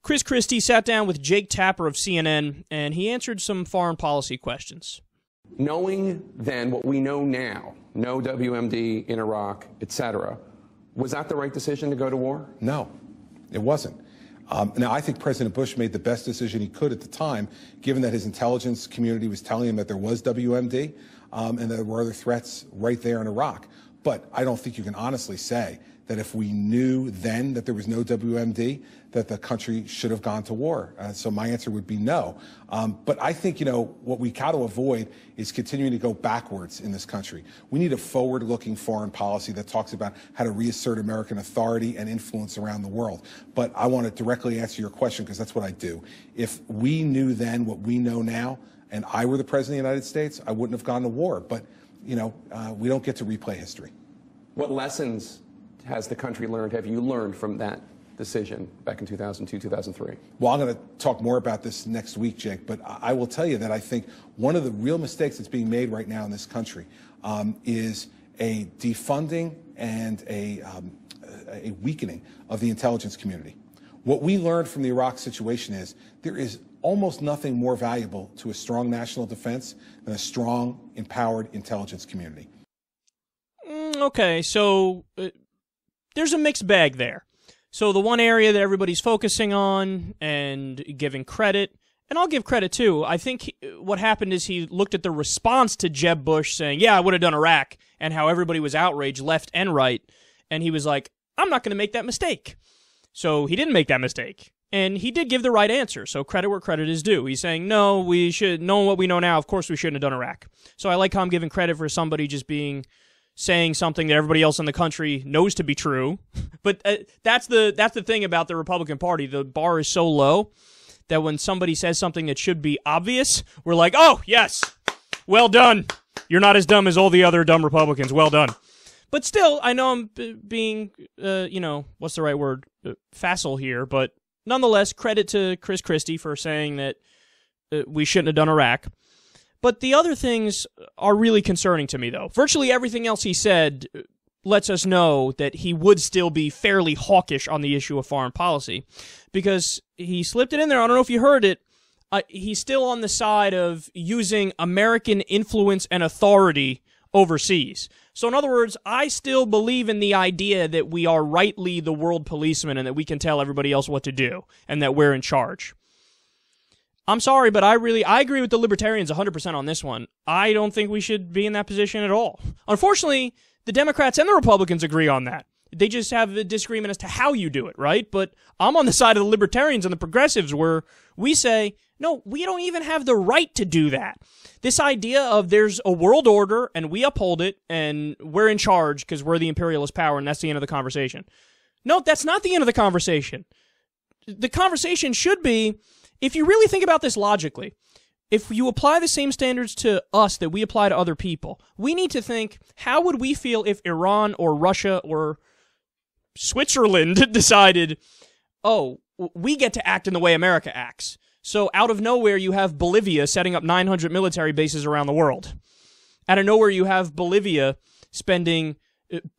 Chris Christie sat down with Jake Tapper of CNN, and he answered some foreign policy questions. Knowing then what we know now, no WMD in Iraq, etc., was that the right decision to go to war? No, it wasn't. Now, I think President Bush made the best decision he could at the time, given that his intelligence community was telling him that there was WMD and there were other threats right there in Iraq. But I don't think you can honestly say that if we knew then that there was no WMD, that the country should have gone to war. So my answer would be no. But I think, what we got to avoid is continuing to go backwards in this country. We need a forward-looking foreign policy that talks about how to reassert American authority and influence around the world. But I want to directly answer your question because that's what I do. If we knew then what we know now, and I were the President of the United States, I wouldn't have gone to war. But, we don't get to replay history. What lessons has the country learned, have you learned from that decision back in 2002, 2003? Well, I'm going to talk more about this next week, Jake, but I will tell you that I think one of the real mistakes that's being made right now in this country is a defunding and a weakening of the intelligence community. What we learned from the Iraq situation is there is almost nothing more valuable to a strong national defense than a strong, empowered intelligence community. Okay, so there's a mixed bag there. So the one area that everybody's focusing on and giving credit, and I'll give credit too, I think what happened is he looked at the response to Jeb Bush saying, yeah, I would have done Iraq, and how everybody was outraged left and right, and he was like, I'm not going to make that mistake. So he didn't make that mistake. And he did give the right answer, so credit where credit is due. He's saying, no, we should know what we know now. Of course we shouldn't have done Iraq. So I like how I'm giving credit for somebody just saying something that everybody else in the country knows to be true. But that's the thing about the Republican Party. The bar is so low that when somebody says something that should be obvious, we're like, oh, yes, well done. You're not as dumb as all the other dumb Republicans. Well done. But still, I know I'm being, what's the right word? Facile here, but nonetheless, credit to Chris Christie for saying that we shouldn't have done Iraq. But the other things are really concerning to me, though. Virtually everything else he said lets us know that he would still be fairly hawkish on the issue of foreign policy, because he slipped it in there. I don't know if you heard it. He's still on the side of using American influence and authority overseas. So in other words, I still believe in the idea that we are rightly the world policeman and that we can tell everybody else what to do and that we're in charge. I'm sorry, but I agree with the libertarians 100% on this one. I don't think we should be in that position at all. Unfortunately, the Democrats and the Republicans agree on that. They just have a disagreement as to how you do it, right? But I'm on the side of the libertarians and the progressives where we say, no, we don't even have the right to do that. This idea of there's a world order and we uphold it and we're in charge because we're the imperialist power and that's the end of the conversation. No, that's not the end of the conversation. The conversation should be, if you really think about this logically, if you apply the same standards to us that we apply to other people, we need to think, how would we feel if Iran or Russia or Switzerland decided, oh, we get to act in the way America acts. So out of nowhere, you have Bolivia setting up 900 military bases around the world. Out of nowhere, you have Bolivia spending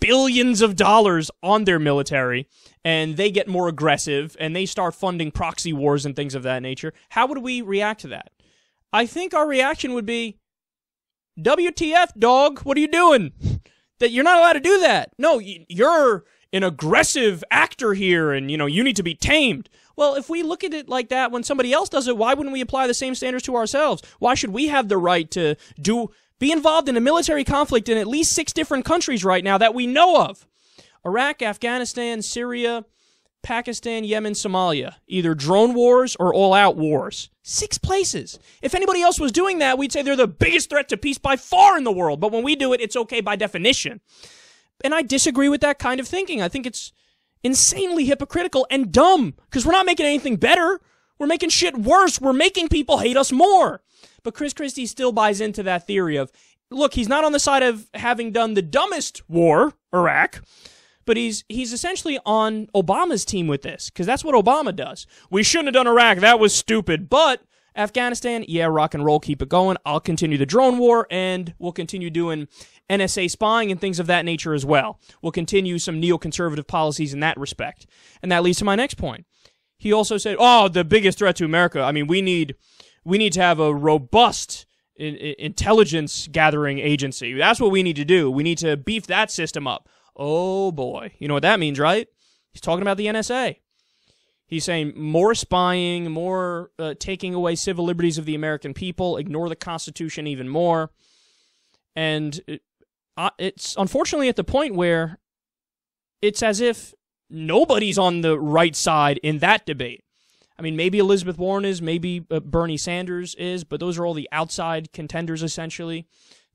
billions of dollars on their military, and they get more aggressive, and they start funding proxy wars and things of that nature. How would we react to that? I think our reaction would be, WTF, dog, what are you doing? That you're not allowed to do that. No, you're an aggressive actor here, and, you need to be tamed. Well, if we look at it like that when somebody else does it, why wouldn't we apply the same standards to ourselves? Why should we have the right to be involved in a military conflict in at least 6 different countries right now that we know of? Iraq, Afghanistan, Syria, Pakistan, Yemen, Somalia. Either drone wars or all-out wars. 6 places. If anybody else was doing that, we'd say they're the biggest threat to peace by far in the world. But when we do it, it's okay by definition. And I disagree with that kind of thinking. I think it's insanely hypocritical and dumb, because we're not making anything better. We're making shit worse. We're making people hate us more. But Chris Christie still buys into that theory of, look, he's not on the side of having done the dumbest war, Iraq, but he's essentially on Obama's team with this, because that's what Obama does. We shouldn't have done Iraq. That was stupid. But Afghanistan, yeah, rock and roll, keep it going. I'll continue the drone war, and we'll continue doing NSA spying and things of that nature as well. We'll continue some neoconservative policies in that respect. And that leads to my next point. he also said, "Oh, the biggest threat to America. I mean, we need to have a robust intelligence gathering agency. That's what we need to do. We need to beef that system up." Oh boy, you know what that means, right? He's talking about the NSA. He's saying more spying, more taking away civil liberties of the American people, ignore the Constitution even more. And it's unfortunately at the point where it's as if nobody's on the right side in that debate. I mean, maybe Elizabeth Warren is, maybe Bernie Sanders is, but those are all the outside contenders, essentially,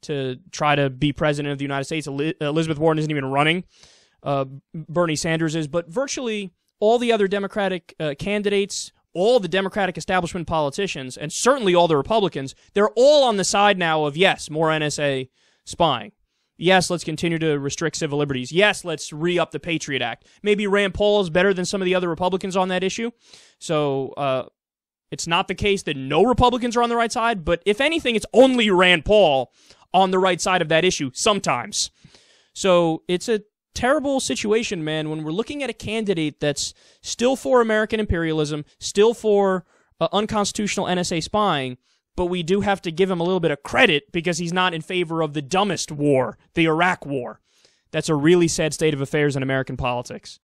to try to be president of the United States. Elizabeth Warren isn't even running. Bernie Sanders is, but virtually all the other Democratic candidates, all the Democratic establishment politicians, and certainly all the Republicans, they're all on the side now of, yes, more NSA spying. Yes, let's continue to restrict civil liberties. Yes, let's re-up the Patriot Act. Maybe Rand Paul is better than some of the other Republicans on that issue. So it's not the case that no Republicans are on the right side, but if anything, it's only Rand Paul on the right side of that issue sometimes. So it's a terrible situation, man, when we're looking at a candidate that's still for American imperialism, still for unconstitutional NSA spying, but we do have to give him a little bit of credit because he's not in favor of the dumbest war, the Iraq War. That's a really sad state of affairs in American politics.